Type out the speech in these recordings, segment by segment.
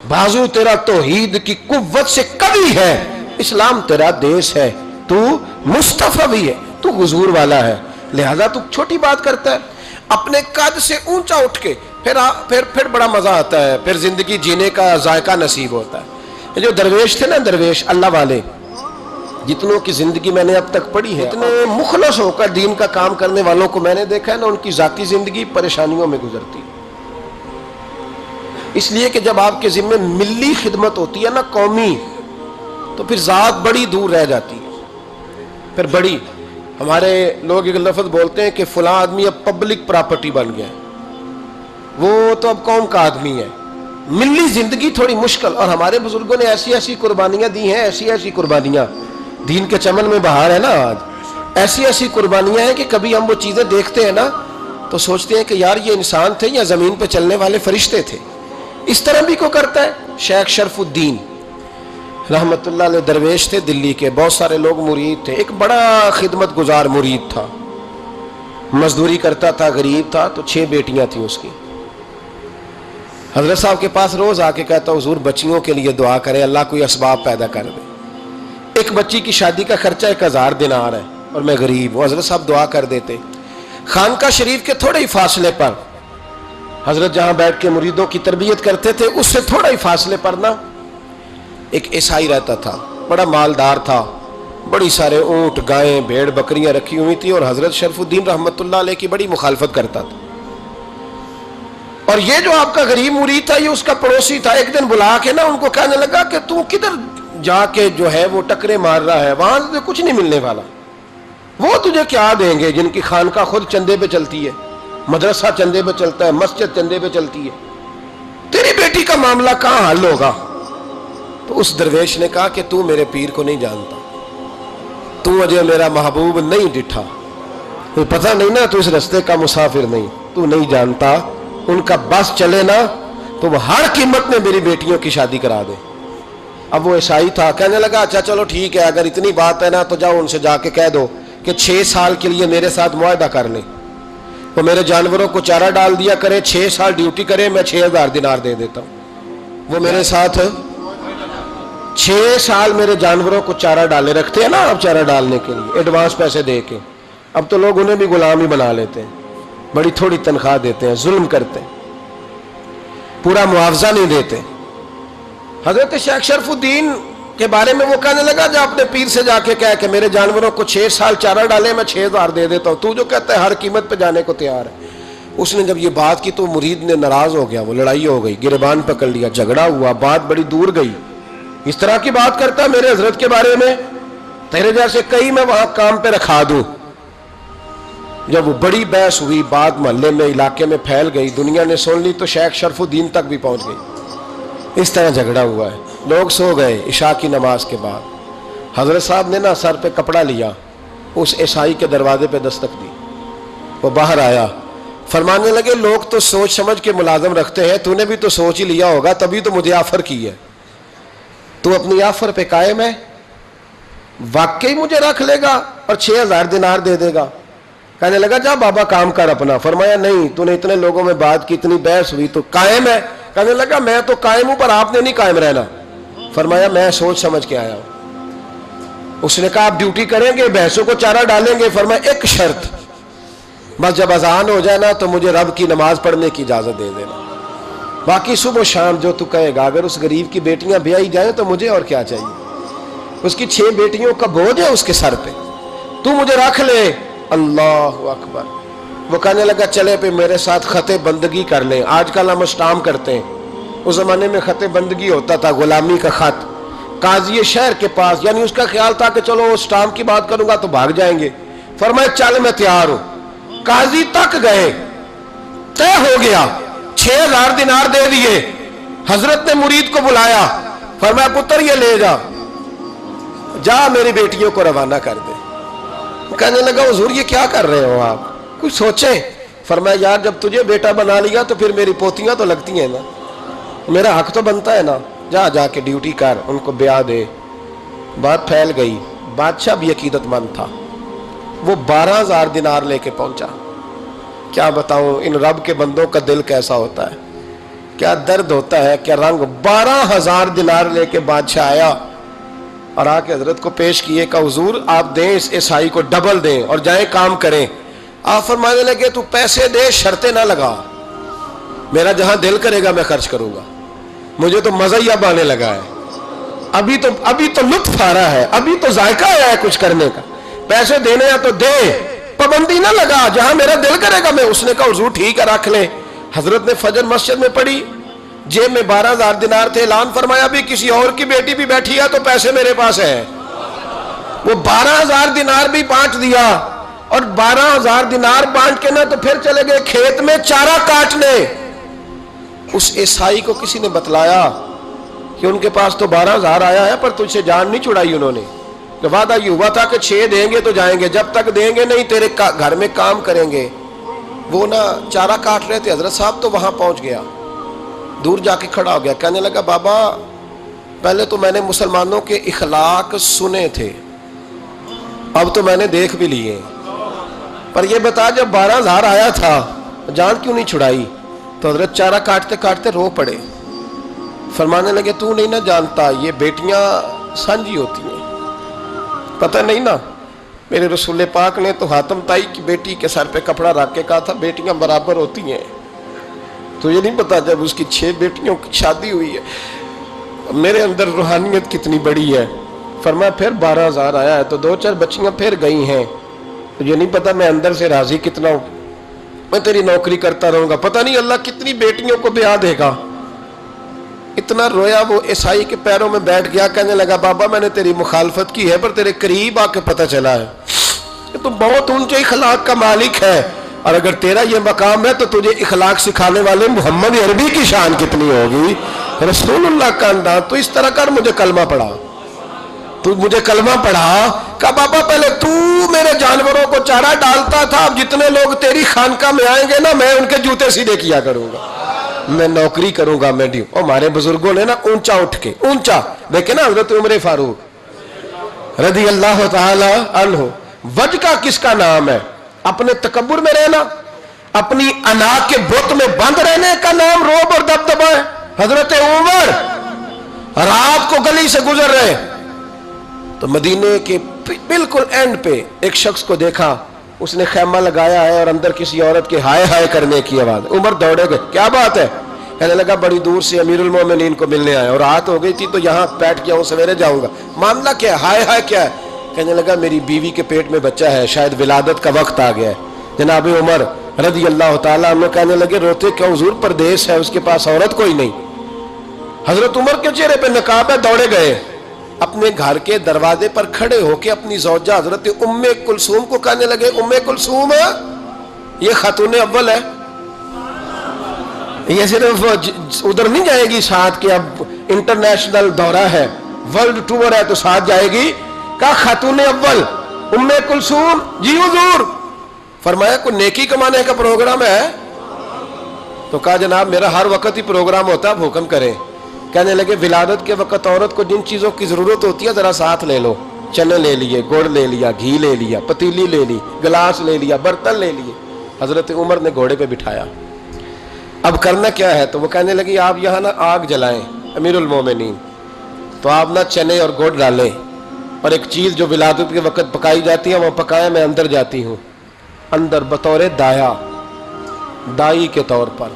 بازو تیرا توحید کی قوت سے قوی ہے، اسلام تیرا دیش ہے، تو مصطفی ہے، تو حضور والا ہے، لہذا تو چھوٹی بات کرتا ہے۔ اپنے قد سے اونچا اٹھ کے پھر بڑا مزہ آتا ہے، پھر زندگی جینے کا ذائقہ نصیب ہوتا ہے۔ یہ جو درویش تھے نا، درویش اللہ والے، جتنوں کی زندگی میں نے اب تک پڑھی ہے، اتنے مخلص ہو کر دین کا کام کرنے والوں کو میں نے دیکھا ہے نا، ان کی ذاتی زندگی پریشانیوں میں گزرتی، اس لیے کہ جب آپ کے ذمہ ملی خدمت ہوتی ہے نا، قومی، تو پھر ذات بڑی دور رہ جاتی ہے۔ پھر بڑی، ہمارے لوگ ایک لفظ بولتے ہیں کہ فلاں آدمی اب پبلک پراپرٹی بن گیا ہے، وہ تو اب قوم کا آدمی ہے۔ ملی زندگی تھوڑی مشکل، اور ہمارے بزرگوں نے ایسی ایسی قربانیاں دی ہیں، ایسی ایسی قربانیاں، دین کے چمن میں بہار ہے نا آج، ایسی ایسی قربانیاں ہیں کہ کبھی ہم وہ چیزیں دیکھتے ہیں نا تو سوچتے ہیں کہ یار یہ انسان تھے یا زمین پہ چلنے والے فرشتے تھے۔ اس طرح بھی کو کرتا ہے۔ شیخ شرف الدین رحمت اللہ علیہ درویش تھے دلی کے، بہت سارے لوگ مرید تھے، ایک بڑا خدمت گزار مرید تھا، مزدوری کرتا تھا، غریب تھا، تو 6 بیٹیاں تھیں اس کی۔ حضرت صاحب کے پاس روز آ کے کہتا حضور بچیوں کے لیے دعا کریں، اللہ کوئی اسباب پیدا کر دے، ایک بچی کی شادی کا خرچہ 1000 دینار ہے اور میں غریب ہوں۔ حضرت صاحب دعا کر دیتے۔ خانقاہ شریف کے تھوڑے ہی فاصلے پر حضرت جہاں بیٹھ کے مریدوں کی تربیت کرتے تھے، اس سے تھوڑا ہی فاصلے پر نا ایک عیسائی رہتا تھا، بڑا مالدار تھا، بڑی سارے اونٹ، گائیں، بھیڑ، بکریاں رکھی ہوئی تھی، اور حضرت شرف الدین رحمت اللہ علیہ کی بڑی مخالفت کرتا تھا۔ اور یہ جو آپ کا غریب مرید تھا، یہ اس کا پڑوسی تھا، ایک دن بلا کے نا ان کو کہنے لگا کہ تو کدھر جا کے جو ہے وہ ٹکرے مار رہا ہے، وہاں سے کچھ نہیں ملنے والا، وہ تجھے کیا دیں گے جن کی خانقاہ خود چندے پہ چلتی ہے، مدرسہ چندے پہ چلتا ہے، مسجد چندے پہ چلتی ہے، تیری بیٹی کا معاملہ کہاں حل ہوگا؟ تو اس درویش نے کہا کہ تو میرے پیر کو نہیں جانتا، تو مجھے میرا محبوب نہیں ڈٹھا، تو پتہ نہیں نا، تو اس رستے کا مسافر نہیں، تو نہیں جانتا، ان کا بس چلے نا تو وہ ہر قیمت میں میری بیٹیوں کی شادی کرا دے۔ اب وہ عیسائی تھا، کہنے لگا اچھا چلو ٹھیک ہے، اگر اتنی بات ہے نا تو جاؤ ان سے جا کے کہہ دو کہ 6 سال کے لیے میرے ساتھ معاہدہ کر لیں، وہ میرے جانوروں کو چارہ ڈال دیا کرے، 6 سال ڈیوٹی کرے، میں 6000 دینار دے دیتا ہوں۔ وہ میرے ساتھ 6 سال میرے جانوروں کو چارہ ڈالے، رکھتے ہیں نا آپ چارہ ڈالنے کے لیے ایڈوانس پیسے دے کے، اب تو لوگ انہیں بھی غلام ہی بنا لیتے ہیں، بڑی تھوڑی تنخواہ دیتے ہیں، ظلم کرتے ہیں، پورا معاوضہ نہیں دیتے۔ حضرت شیخ شرف الدین کے بارے میں وہ کہنے لگا جا اپنے پیر سے جا کے کہہ کہ میرے جانوروں کو 6 سال چارہ ڈالے، میں 6000 دے دیتا ہوں، تو جو کہتا ہے ہر قیمت پہ جانے کو تیار ہے۔ اس نے جب یہ بات کی تو مرید نے ناراض ہو گیا، وہ لڑائی ہو گئی، گریبان پکڑ لیا، جھگڑا ہوا، بات بڑی دور گئی۔ اس طرح کی بات کرتا میرے حضرت کے بارے میں، تیرے جیسے کئی میں وہاں کام پہ رکھا دوں۔ جب وہ بڑی بحث ہوئی، بات محلے میں، علاقے میں پھیل گئی، دنیا نے سن لی، تو شیخ شرف الدین تک بھی پہنچ گئی۔ اس طرح جھگڑا ہوا ہے، لوگ سو گئے عشاء کی نماز کے بعد۔ حضرت صاحب نے نا سر پہ کپڑا لیا، اس عیسائی کے دروازے پہ دستک دی، وہ باہر آیا، فرمانے لگے لوگ تو سوچ سمجھ کے ملازم رکھتے ہیں، تو نے بھی تو سوچ ہی لیا ہوگا، تبھی تو مجھے آفر کی ہے، تو اپنی آفر پہ قائم ہے، واقعی مجھے رکھ لے گا اور 6000 دینار دے دے گا؟ کہنے لگا جا بابا کام کر اپنا۔ فرمایا نہیں، تو نے اتنے لوگوں میں بات کی، اتنی بحث ہوئی، تو قائم ہے؟ کہنے لگا میں تو قائم ہوں پر آپ نے نہیں قائم رہنا۔ فرمایا میں سوچ سمجھ کے آیا ہوں۔ اس نے کہا آپ ڈیوٹی کریں گے، بحثوں کو چارہ ڈالیں گے؟ فرمایا ایک شرط، بس جب اذان ہو جائے نا تو مجھے رب کی نماز پڑھنے کی اجازت دے دینا، باقی صبح و شام جو تو کہے گا۔ اگر اس غریب کی بیٹیاں بیائی جائیں تو مجھے اور کیا چاہیے، اس کی 6 بیٹیوں کا بوجھ ہے اس کے سر پہ، تو مجھے رکھ لے۔ اللہ اکبر۔ وہ کہنے لگا چلے پہ میرے ساتھ خط بندگی کر لیں، آج کل ہم اسٹام کرتے ہیں، اس زمانے میں خط بندگی ہوتا تھا، غلامی کا خط، قاضی شہر کے پاس، یعنی اس کا خیال تھا کہ چلو اسٹام کی بات کروں گا تو بھاگ جائیں گے۔ فرمایا چل میں تیار ہوں۔ قاضی تک گئے، طے ہو گیا، 6000 دینار دے دیے۔ حضرت نے مرید کو بلایا، فرمایا پتر یہ لے جا، جا میری بیٹیوں کو روانہ کر دے۔ کہنے لگا حضور یہ کیا کر رہے ہو آپ، کچھ سوچیں۔ فرمایا یار جب تجھے بیٹا بنا لیا تو پھر میری پوتیاں تو لگتی ہیں نا، میرا حق تو بنتا ہے نا، جا کے ڈیوٹی کر، ان کو بیاہ دے۔ بات پھیل گئی، بادشاہ بھی عقیدت مند تھا، وہ 12000 دینار لے کے پہنچا۔ کیا بتاؤں ان رب کے بندوں کا دل کیسا ہوتا ہے، کیا درد ہوتا ہے، کیا رنگ. 12,000 دینار لے کے بادشاہ آیا اور آ کے حضرت کو پیش کیے کہ حضور آپ دیں اس عیسائی کو ڈبل دیں اور جائیں کام کریں. آپ فرمانے لگے تو پیسے دے، شرطیں نہ لگا، میرا جہاں دل کرے گا میں خرچ کروں گا. مجھے تو مزہ ہی اب آنے لگا ہے، ابھی تو لطف آ رہا ہے، ابھی تو ذائقہ آیا ہے کچھ کرنے کا. پیسے دینے ہیں تو دے، پابندی نہ لگا، جہاں میرا دل کرے گا میں. اس نے کہا حضور ٹھیک ہے رکھ لیں. حضرت نے فجر مسجد میں پڑھی، جیب میں 12,000 دینار تھے. اعلان فرمایا بھی کسی اور کی بیٹی بھی بیٹھی ہے تو پیسے میرے پاس ہیں. وہ 12,000 دینار بھی بانٹ دیا اور 12,000 دینار بانٹ کے نا تو پھر چلے گئے کھیت میں چارہ کاٹنے. اس عیسائی کو کسی نے بتلایا کہ ان کے پاس تو 12,000 آیا ہے پر تجھ سے جان نہیں چھڑائی انہوں نے. کہ وعدہ یہ ہوا تھا کہ 6 دیں گے تو جائیں گے، جب تک دیں گے نہیں تیرے گھر میں کام کریں گے. وہ نا چارہ کاٹ رہے تھے، حضرت صاحب تو وہاں پہنچ گیا، دور جا کے کھڑا ہو گیا. کہنے لگا بابا پہلے تو میں نے مسلمانوں کے اخلاق سنے تھے، اب تو میں نے دیکھ بھی لیے، پر یہ بتا جب 12,000 آیا تھا جان کیوں نہیں چھڑائی؟ تو حضرت چارہ کاٹتے کاٹتے رو پڑے. فرمانے لگے تو نہیں نہ جانتا یہ بیٹیاں سانجی ہوتی ہیں، پتہ نہیں نا. میرے رسول پاک نے تو حاتم تائی کی بیٹی کے سر پہ کپڑا رکھ کے کہا تھا بیٹیاں برابر ہوتی ہیں. تو یہ نہیں پتا جب اس کی 6 بیٹیوں کی شادی ہوئی ہے میرے اندر روحانیت کتنی بڑی ہے. فرمایا پھر 12,000 آیا ہے تو 2-4 بچیاں پھر گئی ہیں. تو یہ نہیں پتا میں اندر سے راضی کتنا ہوں، میں تیری نوکری کرتا رہوں گا، پتہ نہیں اللہ کتنی بیٹیوں کو بیاہ دے گا. اتنا رویا وہ عیسائی کے پیروں میں بیٹھ گیا. کہنے لگا بابا میں نے تیری مخالفت کی ہے پر تیرے قریب آ کے پتہ چلا ہے کہ تو بہت اونچے اخلاق کا مالک ہے، اور اگر تیرا یہ مقام ہے تو تجھے اخلاق سکھانے والے محمد عربی کی شان کتنی ہوگی، رسول اللہ کا انداز. تو اس طرح کر مجھے کلمہ پڑھا، تو مجھے کلمہ پڑھا. کہا بابا پہلے تو میرے جانوروں کو چارہ ڈالتا تھا، اب جتنے لوگ تیری خانقاہ میں آئیں گے نا میں ان کے جوتے سیدھے کیا کروں گا، میں نوکری کروں گا. میں ہمارے بزرگوں نے نا اونچا اٹھ کے اونچا دیکھے نا حضرت عمر فاروق رضی اللہ تعالی عنہ. وجہ کس کا نام ہے؟ اپنے تکبر میں رہنا، اپنی انا کے بت میں بند رہنے کا نام روب اور دبدبا ہے. حضرت عمر رات کو گلی سے گزر رہے تو مدینے کے بالکل اینڈ پہ ایک شخص کو دیکھا، اس نے خیمہ لگایا ہے اور اندر کسی عورت کے ہائے ہائے کرنے کی آواز. عمر دوڑے گئے، کیا بات ہے؟ کہنے لگا بڑی دور سے امیر المومنین کو ملنے آیا اور رات ہو گئی تھی تو یہاں بیٹھ گیا ہوں، سویرے جاؤں گا. معاملہ کیا ہے؟ ہائے ہائے کیا ہے؟ کہنے لگا میری بیوی کے پیٹ میں بچہ ہے، شاید ولادت کا وقت آ گیا ہے. جناب عمر رضی اللہ تعالیٰ عنہ کہنے لگے روتے کیوں؟ حضور پردیس ہے، اس کے پاس عورت کوئی نہیں. حضرت عمر کے چہرے پہ نقاب ہے، دوڑے گئے اپنے گھر کے دروازے پر کھڑے ہو کے اپنی زوجہ حضرت ام کلثوم کو کہنے لگے ام کلثوم یہ خاتون اول ہے، یہ صرف ادھر نہیں جائے گی ساتھ کہ اب انٹرنیشنل دورہ ہے، ورلڈ ٹور ہے تو ساتھ جائے گی. کہا خاتون اول ام کلثوم. جی حضور. فرمایا کوئی نیکی کمانے کا پروگرام ہے؟ تو کہا جناب میرا ہر وقت ہی پروگرام ہوتا ہے، آپ حکم کریں. کہنے لگے ولادت کے وقت عورت کو جن چیزوں کی ضرورت ہوتی ہے ذرا ساتھ لے لو. چنے لے لیے، گڑ لے لیا، گھی لے لیا، پتیلی لے لی، گلاس لے لیا، برتن لے لیے. حضرت عمر نے گھوڑے پہ بٹھایا. اب کرنا کیا ہے؟ تو وہ کہنے لگی آپ یہاں نا آگ جلائیں امیر المومنین. تو آپ نا چنے اور گڑ ڈالیں اور ایک چیز جو ولادت کے وقت پکائی جاتی ہے وہ پکائیں. میں اندر جاتی ہوں. اندر بطور دایا، دائی کے طور پر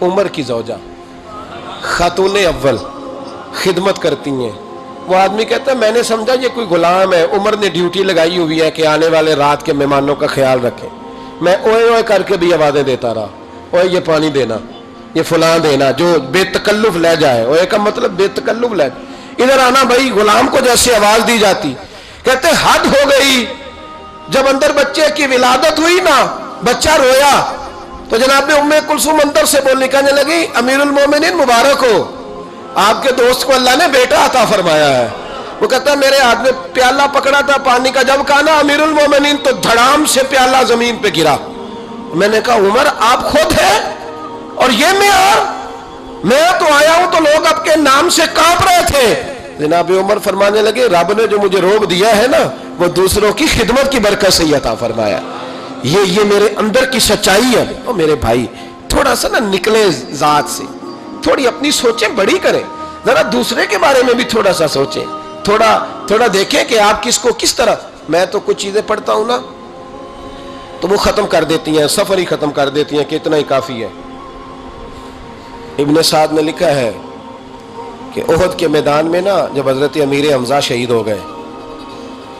عمر کی زوجہ خاتون اول خدمت کرتی ہیں. وہ آدمی کہتا ہے میں نے سمجھا یہ کوئی غلام ہے، عمر نے ڈیوٹی لگائی ہوئی ہے کہ آنے والے رات کے مہمانوں کا خیال رکھیں. میں اوئے اوئے کر کے بھی آوازیں دیتا رہا، اوئے یہ پانی دینا، یہ فلاں دینا، جو بے تکلف لے جائے. اوئے کا مطلب بے تکلف لے جائے. ادھر آنا بھائی. غلام کو جیسے آواز دی جاتی، کہتے حد ہو گئی. جب اندر بچے کی ولادت ہوئی نا، بچہ رویا تو جناب ام کلثوم اندر سے بولنے کہنے لگی امیر المومنین مبارک ہو، آپ کے دوست کو اللہ نے بیٹا عطا فرمایا ہے. وہ کہتا ہے میرے ہاتھ میں پیالہ پکڑا تھا پانی کا، جب کہا نا امیر المومنین تو دھڑام سے پیالہ زمین پہ گرا. میں نے کہا عمر آپ خود ہیں اور یہ میں تو آیا ہوں تو لوگ آپ کے نام سے کانپ رہے تھے. جناب عمر فرمانے لگے رب نے جو مجھے روب دیا ہے نا وہ دوسروں کی خدمت کی برکت سے عطا فرمایا. یہ میرے اندر کی سچائی ہے. اور میرے بھائی تھوڑا سا نا نکلے ذات سے، تھوڑی اپنی سوچیں بڑی کریں، ذرا دوسرے کے بارے میں بھی تھوڑا سا سوچیں، تھوڑا دیکھیں کہ آپ کس کو کس طرح. میں تو کچھ چیزیں پڑھتا ہوں نا تو وہ ختم کر دیتی ہیں، سفر ہی ختم کر دیتی ہیں کہ اتنا ہی کافی ہے. ابن سعد نے لکھا ہے کہ احد کے میدان میں نا جب حضرت امیر حمزہ شہید ہو گئے،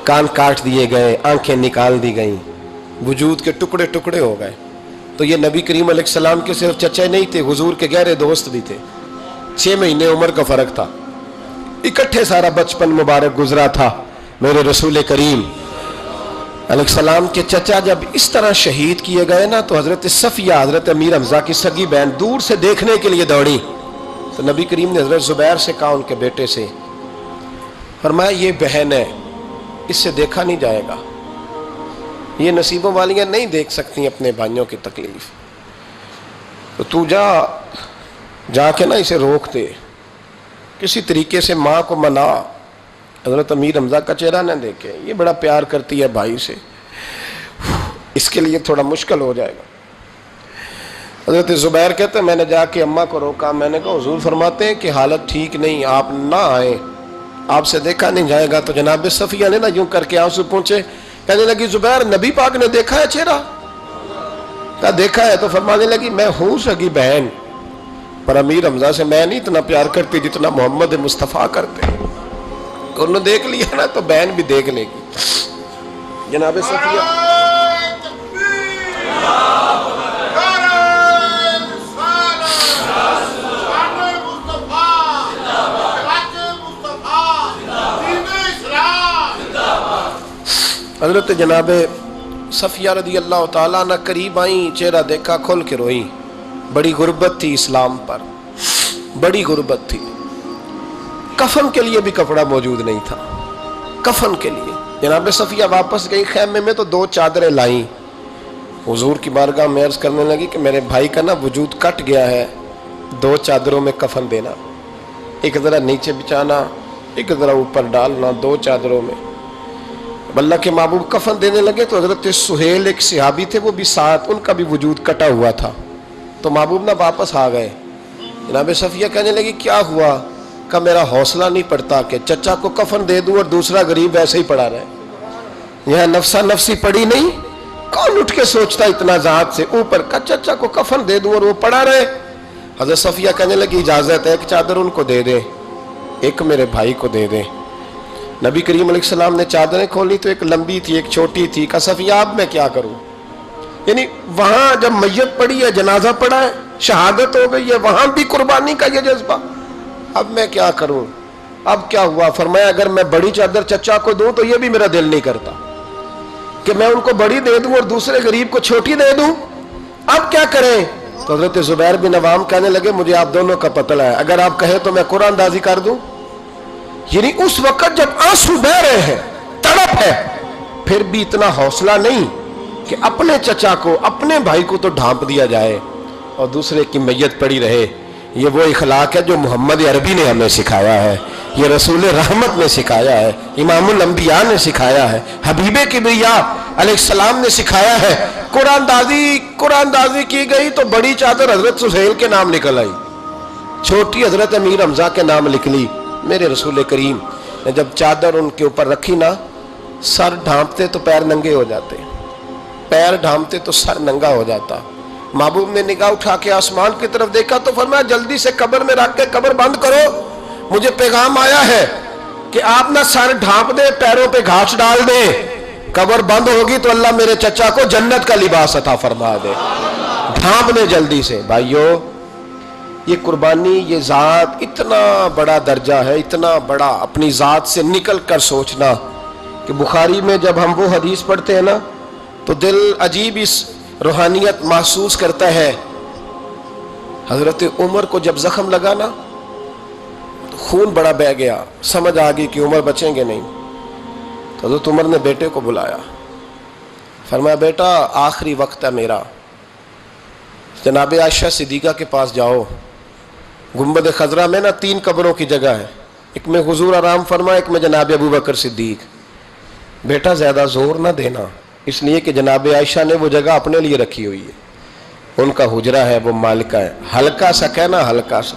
کان کاٹ دیے گئے، آنکھیں نکال دی گئیں، وجود کے ٹکڑے ٹکڑے ہو گئے، تو یہ نبی کریم علیہ السلام کے صرف چچے نہیں تھے، حضور کے گہرے دوست بھی تھے. 6 مہینے عمر کا فرق تھا، اکٹھے سارا بچپن مبارک گزرا تھا. میرے رسول کریم علیہ السلام کے چچا جب اس طرح شہید کیے گئے نا تو حضرت صفیہ، حضرت امیر حمزہ کی سگی بہن، دور سے دیکھنے کے لیے دوڑی. تو نبی کریم نے حضرت زبیر سے کہا، ان کے بیٹے سے، فرمایا یہ بہن ہے، اس سے دیکھا نہیں جائے گا، یہ نصیبوں والیاں نہیں دیکھ سکتی اپنے بھائیوں کی تکلیف، تو جا کے نا اسے روک دے، کسی طریقے سے ماں کو منا. حضرت امیر حمزہ کا چہرہ نہ دیکھے، یہ بڑا پیار کرتی ہے بھائی سے، اس کے لیے تھوڑا مشکل ہو جائے گا. حضرت زبیر کہتے ہیں میں نے جا کے اماں کو روکا، میں نے کہا حضور فرماتے ہیں کہ حالت ٹھیک نہیں، آپ نہ آئیں، آپ سے دیکھا نہیں جائے گا. تو جناب صفیہ نے نا یوں کر کے آنسو پہنچے، کہنے لگی زبیر نبی پاک نے دیکھا ہے چہرہ؟ کہا دیکھا ہے. تو فرمانے لگی میں ہوں سگی بہن، پر امیر حمزہ سے میں نہیں اتنا پیار کرتی جتنا محمد مصطفیٰ کرتے. انہوں نے دیکھ لیا نا تو بہن بھی دیکھ لے گی. جناب صفیہ حضرت جناب صفیہ رضی اللہ تعالیٰ عنہ قریب آئیں، چہرہ دیکھا، کھول کے روئیں. بڑی غربت تھی اسلام پر، بڑی غربت تھی. کفن کے لیے بھی کپڑا موجود نہیں تھا، کفن کے لیے. جناب صفیہ واپس گئی خیمے میں تو 2 چادریں لائیں، حضور کی بارگاہ میں عرض کرنے لگی کہ میرے بھائی کا نا وجود کٹ گیا ہے، 2 چادروں میں کفن دینا، ایک ذرا نیچے بچانا، ایک ذرا اوپر ڈالنا، 2 چادروں میں. اللہ کے محبوب کفن دینے لگے تو حضرت سہیل ایک صحابی تھے، وہ بھی ساتھ، ان کا بھی وجود کٹا ہوا تھا. تو محبوب نہ واپس آ گئے. جناب صفیہ کہنے لگی کیا ہوا؟ کہ میرا حوصلہ نہیں پڑتا کہ چچا کو کفن دے دوں اور دوسرا غریب ایسے ہی پڑا رہے. یہاں نفسا نفسی پڑی نہیں، کون اٹھ کے سوچتا اتنا ذات سے اوپر کا چچا کو کفن دے دوں اور وہ پڑا رہے. حضرت صفیہ کہنے لگی اجازت ہے، ایک چادر ان کو دے دے، ایک میرے بھائی کو دے دے. نبی کریم علیہ السلام نے چادریں کھولی تو ایک لمبی تھی ایک چھوٹی تھی. کہا صفیہ اب میں کیا کروں؟ یعنی وہاں جب میت پڑی ہے، جنازہ پڑا ہے، شہادت ہو گئی ہے، وہاں بھی قربانی کا یہ جذبہ، اب میں کیا کروں؟ اب کیا ہوا؟ فرمایا اگر میں بڑی چادر چچا کو دوں تو یہ بھی میرا دل نہیں کرتا کہ میں ان کو بڑی دے دوں اور دوسرے غریب کو چھوٹی دے دوں، اب کیا کریں؟ تو حضرت زبیر بن عوام کہنے لگے مجھے آپ دونوں کا پتہ ہے، اگر آپ کہیں تو میں قرآن اندازی کر دوں. یعنی اس وقت جب آنسو بہ رہے ہیں، تڑپ ہے، پھر بھی اتنا حوصلہ نہیں کہ اپنے چچا کو، اپنے بھائی کو تو ڈھانپ دیا جائے اور دوسرے کی میت پڑی رہے. یہ وہ اخلاق ہے جو محمد عربی نے ہمیں سکھایا ہے، یہ رسول رحمت نے سکھایا ہے، امام الانبیاء نے سکھایا ہے، حبیب کبریا علیہ السلام نے سکھایا ہے. قرآن دازی کی گئی تو بڑی چادر حضرت سہیل کے نام نکل آئی، چھوٹی حضرت امیر حمزہ کے نام نکلی. میرے رسول کریم نے جب چادر ان کے اوپر رکھی نا، سر ڈھانپتے تو پیر ننگے ہو جاتے، پیر ڈھانپتے تو سر ننگا ہو جاتا. محبوب نے نگاہ اٹھا کے آسمان کی طرف دیکھا تو فرمایا جلدی سے قبر میں رکھ کے قبر بند کرو، مجھے پیغام آیا ہے کہ آپ نہ سر ڈھانپ دے، پیروں پہ گھاس ڈال دے، قبر بند ہوگی تو اللہ میرے چچا کو جنت کا لباس عطا فرما دے. ڈھانپ دے جلدی سے. بھائیو یہ قربانی، یہ ذات، اتنا بڑا درجہ ہے، اتنا بڑا اپنی ذات سے نکل کر سوچنا کہ بخاری میں جب ہم وہ حدیث پڑھتے ہیں نا تو دل عجیب اس روحانیت محسوس کرتا ہے. حضرت عمر کو جب زخم لگا نا تو خون بڑا بہہ گیا، سمجھ آ گئی کہ عمر بچیں گے نہیں. تو حضرت عمر نے بیٹے کو بلایا، فرمایا بیٹا آخری وقت ہے میرا، جناب عائشہ صدیقہ کے پاس جاؤ. گنبد خضرا میں نا 3 قبروں کی جگہ ہے، ایک میں حضور آرام فرما، ایک میں جناب ابو بکر صدیق. بیٹا زیادہ زور نہ دینا، اس لیے کہ جناب عائشہ نے وہ جگہ اپنے لیے رکھی ہوئی ہے، ان کا حجرہ ہے، وہ مالکہ ہے. ہلکا سا کہنا، ہلکا سا.